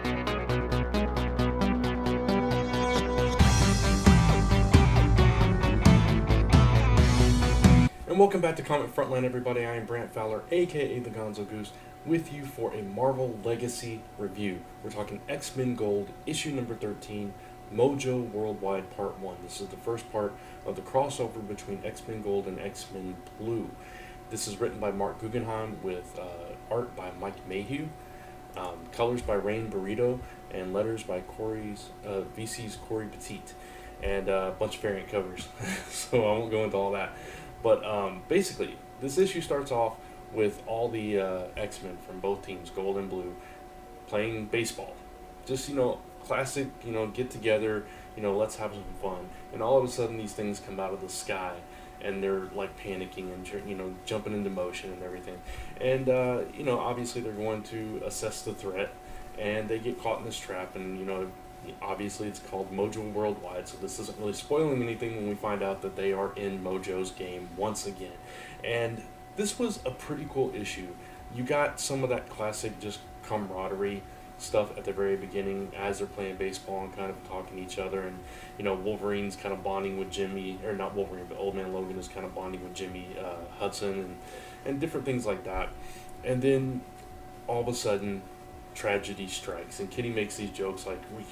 And welcome back to Comic Frontline, everybody. I am Brant Fowler, aka the Gonzogoose, with you for a Marvel Legacy review. We're talking X-Men Gold, issue number 13, Mojo Worldwide Part 1. This is the first part of the crossover between X-Men Gold and X-Men Blue. This is written by Mark Guggenheim with art by Mike Mayhew, colors by Rain Burrito, and letters by VC's Corey Petit, and a bunch of variant covers, so I won't go into all that. But basically, this issue starts off with all the X-Men from both teams, Gold and Blue, playing baseball. Just, classic, get together, let's have some fun. And all of a sudden, these things come out of the sky, and they're like panicking and, jumping into motion and everything. And, obviously they're going to assess the threat, and they get caught in this trap, and, obviously it's called Mojo Worldwide, so this isn't really spoiling anything when we find out that they are in Mojo's game once again. And this was a pretty cool issue. You got some of that classic just camaraderie stuff at the very beginning as they're playing baseball and kind of talking to each other, and Wolverine's kind of bonding with Jimmy, or not Wolverine, but Old Man Logan is kind of bonding with Jimmy Hudson, and different things like that. And then all of a sudden tragedy strikes, and Kitty makes these jokes like, we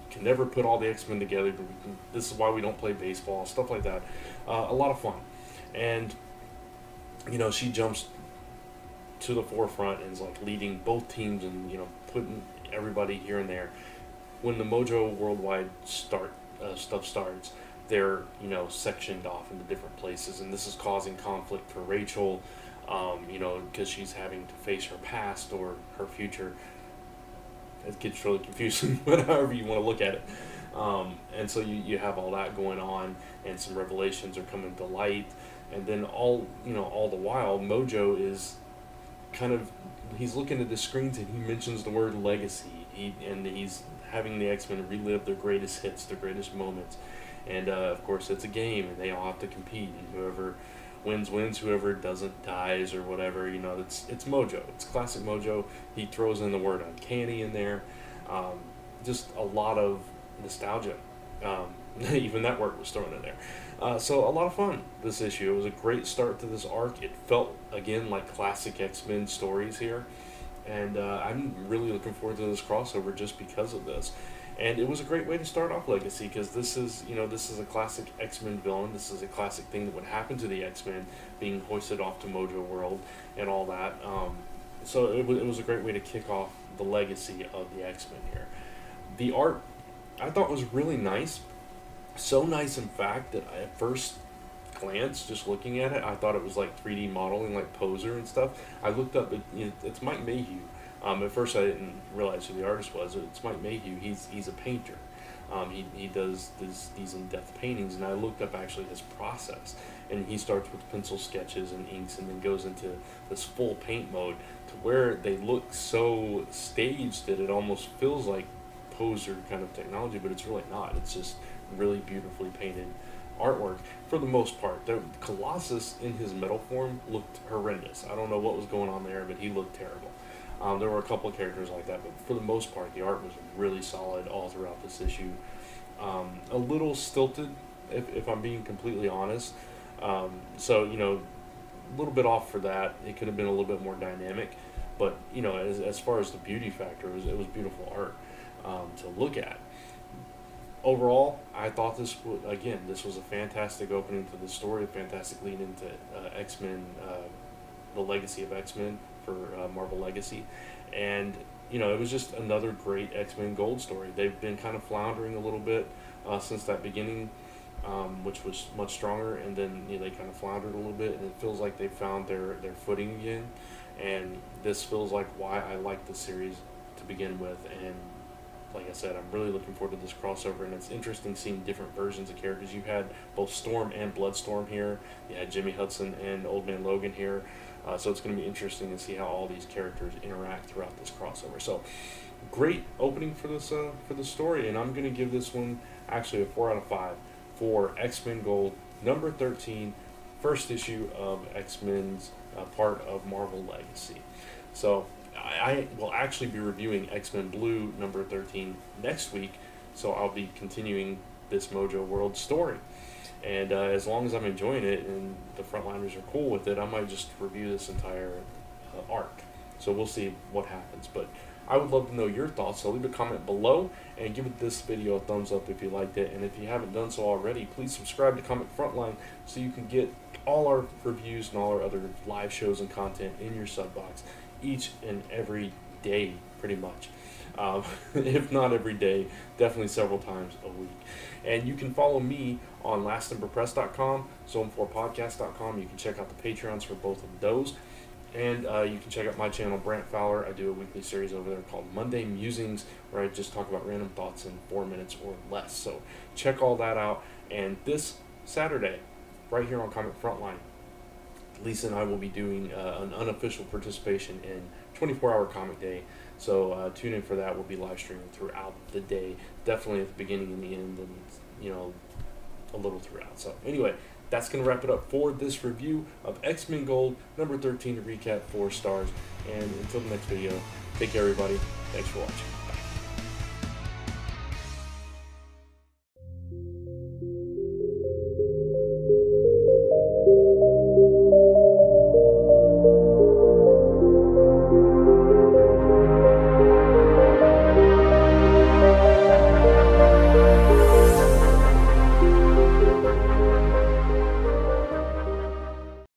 can never put all the X-Men together, but this is why we don't play baseball, stuff like that. A lot of fun. And she jumps to the forefront and is like leading both teams, and putting everybody here and there. When the Mojo Worldwide stuff starts, they're sectioned off into different places, and this is causing conflict for Rachel, because she's having to face her past or her future. It gets really confusing, but however you want to look at it. And so you have all that going on, and some revelations are coming to light, and then all the while, Mojo is he's looking at the screens, and he mentions the word legacy. He's having the X-Men relive their greatest hits, their greatest moments, and of course it's a game, and they all have to compete, and whoever wins, whoever doesn't dies, or whatever. It's Mojo. It's classic Mojo. He throws in the word uncanny in there. Just a lot of nostalgia. Even that word was thrown in there. So a lot of fun, this issue. It was a great start to this arc. It felt, again, like classic X-Men stories here. And I'm really looking forward to this crossover just because of this. And it was a great way to start off Legacy, because this is a classic X-Men villain. This is a classic thing that would happen to the X-Men, being hoisted off to Mojo World and all that. So it was a great way to kick off the legacy of the X-Men here. The art, I thought, was really nice. So nice, in fact, that at first glance, just looking at it, I thought it was like 3D modeling, like Poser and stuff. I looked up, it's Mike Mayhew. At first I didn't realize who the artist was. It's Mike Mayhew. He's a painter. He does these in-depth paintings, and I looked up actually his process. And he starts with pencil sketches and inks, and then goes into this full paint mode, to where they look so staged that it almost feels like Poser kind of technology, but it's really not. It's just really beautifully painted artwork for the most part. The Colossus in his metal form looked horrendous. I don't know what was going on there, but he looked terrible. There were a couple of characters like that, but for the most part, the art was really solid all throughout this issue. A little stilted, if I'm being completely honest. So, a little bit off for that. It could have been a little bit more dynamic, but, as far as the beauty factor, it was beautiful art to look at. Overall, I thought this was a fantastic opening to the story, a fantastic lead into X-Men, the legacy of X-Men for Marvel Legacy. And, it was just another great X-Men Gold story. They've been kind of floundering a little bit since that beginning, which was much stronger, and then they kind of floundered a little bit, and it feels like they found their footing again. And this feels like why I like the series to begin with. And like I said, I'm really looking forward to this crossover, and it's interesting seeing different versions of characters. You had both Storm and Bloodstorm here. You had Jimmy Hudson and Old Man Logan here. So it's going to be interesting to see how all these characters interact throughout this crossover. So, great opening for this story, and I'm going to give this one actually a 4 out of 5 for X-Men Gold, number 13, first issue of X-Men's part of Marvel Legacy. So, I will actually be reviewing X-Men Blue number 13 next week, so I'll be continuing this Mojo World story. And as long as I'm enjoying it and the Frontliners are cool with it, I might just review this entire arc. So we'll see what happens. But I would love to know your thoughts, so leave a comment below and give this video a thumbs up if you liked it. And if you haven't done so already, please subscribe to Comic Frontline so you can get all our reviews and all our other live shows and content in your sub box each and every day, pretty much. If not every day, definitely several times a week. And you can follow me on lastnumberpress.com, zone4podcast.com. You can check out the Patreons for both of those. And you can check out my channel, Brant Fowler. I do a weekly series over there called Monday Musings, where I just talk about random thoughts in 4 minutes or less. So check all that out. And this Saturday, right here on Comic Frontline, Lisa and I will be doing an unofficial participation in 24-hour Comic Day. So tune in for that. We'll be live streaming throughout the day, definitely at the beginning and the end, and you know, a little throughout. So anyway, that's going to wrap it up for this review of X-Men Gold number 13 to recap 4 stars. And until the next video, take care, everybody. Thanks for watching.